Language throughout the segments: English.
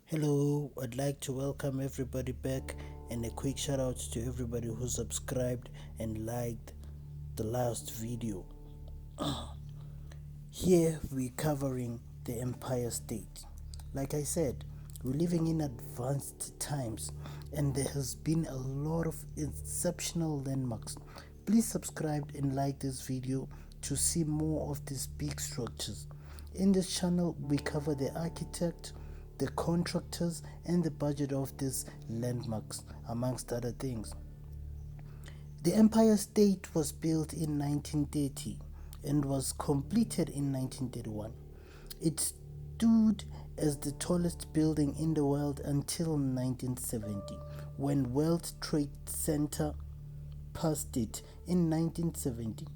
Hello, I'd like to welcome everybody back and a quick shout out to everybody who subscribed and liked the last video. Here we're covering the Empire State. Like I said, we're living in advanced times and there has been a lot of exceptional landmarks. Please subscribe and like this video to see more of these big structures. In this channel, we cover the architect, the contractors, and the budget of these landmarks, amongst other things. The Empire State was built in 1930 and was completed in 1931. It stood as the tallest building in the world until 1970, when World Trade Center passed it in 1970.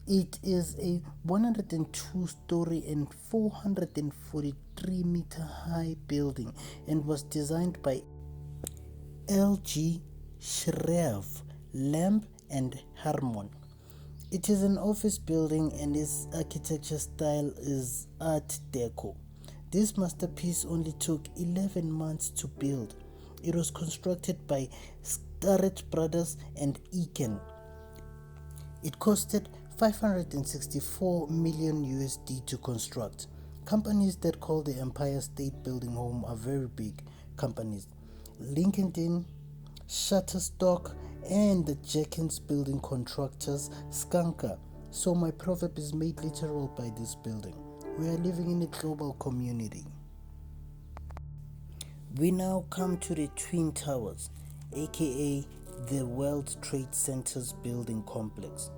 It is a 102-story and 443-meter high building and was designed by L.G. Shreve, Lamb and Harmon. It is an office building and its architecture style is Art Deco. This masterpiece only took 11 months to build. It was constructed by Starrett Brothers and Eakin. It costed 564 million USD to construct. Companies that call the Empire State Building home are very big companies. LinkedIn, Shutterstock, and the Jenkins Building Contractors, Skanka. So my proverb is made literal by this building. We are living in a global community. We now come to the Twin Towers, aka the World Trade Center's building complex.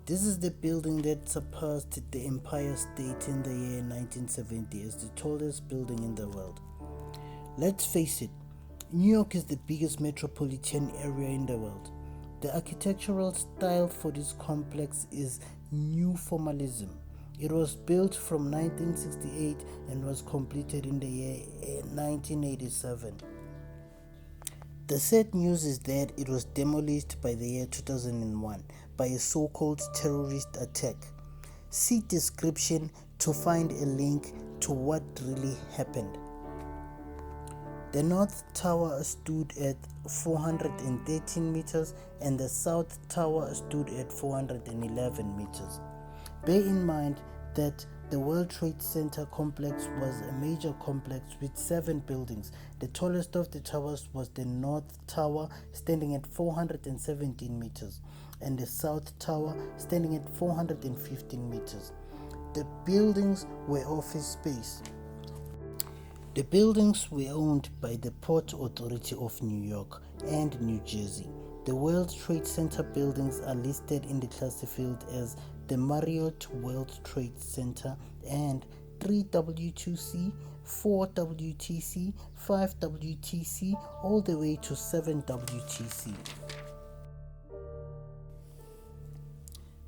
This is the building that surpassed the Empire State in the year 1970 as the tallest building in the world. Let's face it, New York is the biggest metropolitan area in the world. The architectural style for this complex is New Formalism. It was built from 1968 and was completed in the year 1987. The sad news is that it was demolished by the year 2001 by a so-called terrorist attack. See description to find a link to what really happened. The North Tower stood at 413 meters and the South Tower stood at 411 meters. Bear in mind that the World Trade Center complex was a major complex with 7 buildings. The tallest of the towers was the North Tower, standing at 417 meters, and the South Tower, standing at 415 meters. The buildings were office space. The buildings were owned by the Port Authority of New York and New Jersey. The World Trade Center buildings are listed in the classified as the Marriott World Trade Center and 3W2C, 4WTC, 5WTC, all the way to 7WTC.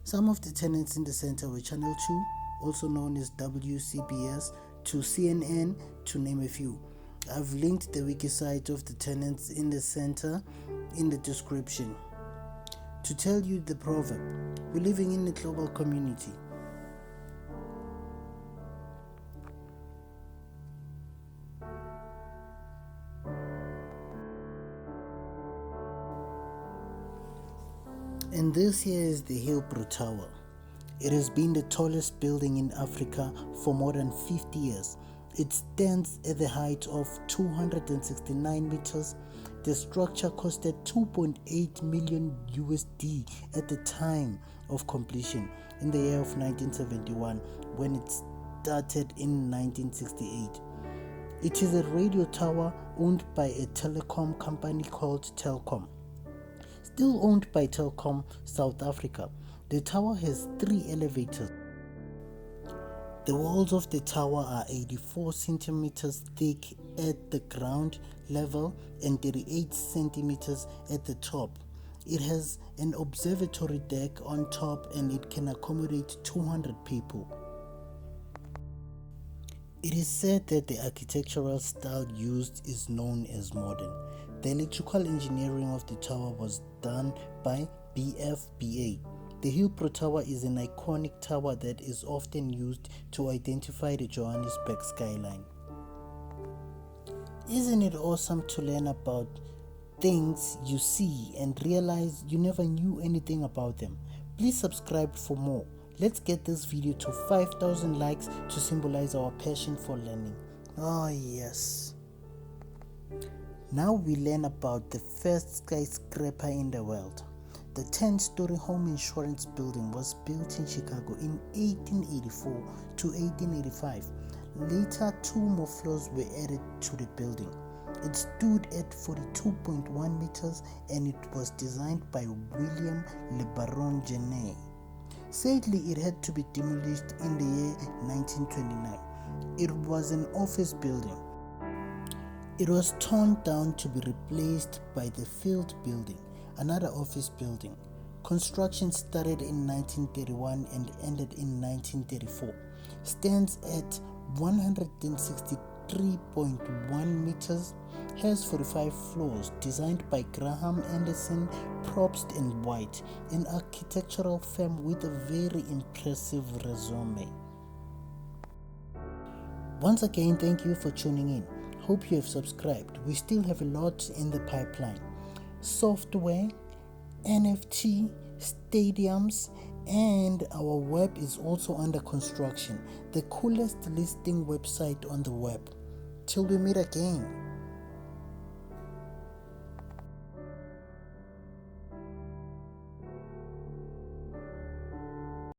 Some of the tenants in the center were Channel 2, also known as WCBS, to CNN, to name a few. I've linked the wiki site of the tenants in the center in the description. To tell you the proverb, we're living in a global community. And this here is the Hillbrow Tower. It has been the tallest building in Africa for more than 50 years. It stands at the height of 269 meters. The structure costed 2.8 million USD at the time of completion in the year of 1971 when it started in 1968. It is a radio tower owned by a telecom company called Telkom. Still owned by Telkom South Africa. The tower has 3 elevators. The walls of the tower are 84 centimeters thick at the ground level and 38 centimeters at the top. It has an observatory deck on top and it can accommodate 200 people. It is said that the architectural style used is known as modern. The electrical engineering of the tower was done by BFBA. The Hillbrow Tower is an iconic tower that is often used to identify the Johannesburg skyline. Isn't it awesome to learn about things you see and realize you never knew anything about them? Please subscribe for more. Let's get this video to 5,000 likes to symbolize our passion for learning. Oh yes. Now we learn about the first skyscraper in the world. The 10-story home insurance building was built in Chicago in 1884 to 1885. Later, 2 more floors were added to the building. It stood at 42.1 meters and it was designed by William Le Baron Genet. Sadly, it had to be demolished in the year 1929. It was an office building. It was torn down to be replaced by the Field Building, another office building. Construction started in 1931 and ended in 1934. Stands at 163.1 meters, has 45 floors, designed by Graham Anderson, Probst and White, an architectural firm with a very impressive resume. Once again, thank you for tuning in. Hope you have subscribed. We still have a lot in the pipeline. Software, NFT, stadiums, and our web is also under construction. The coolest listing website on the web. Till we meet again.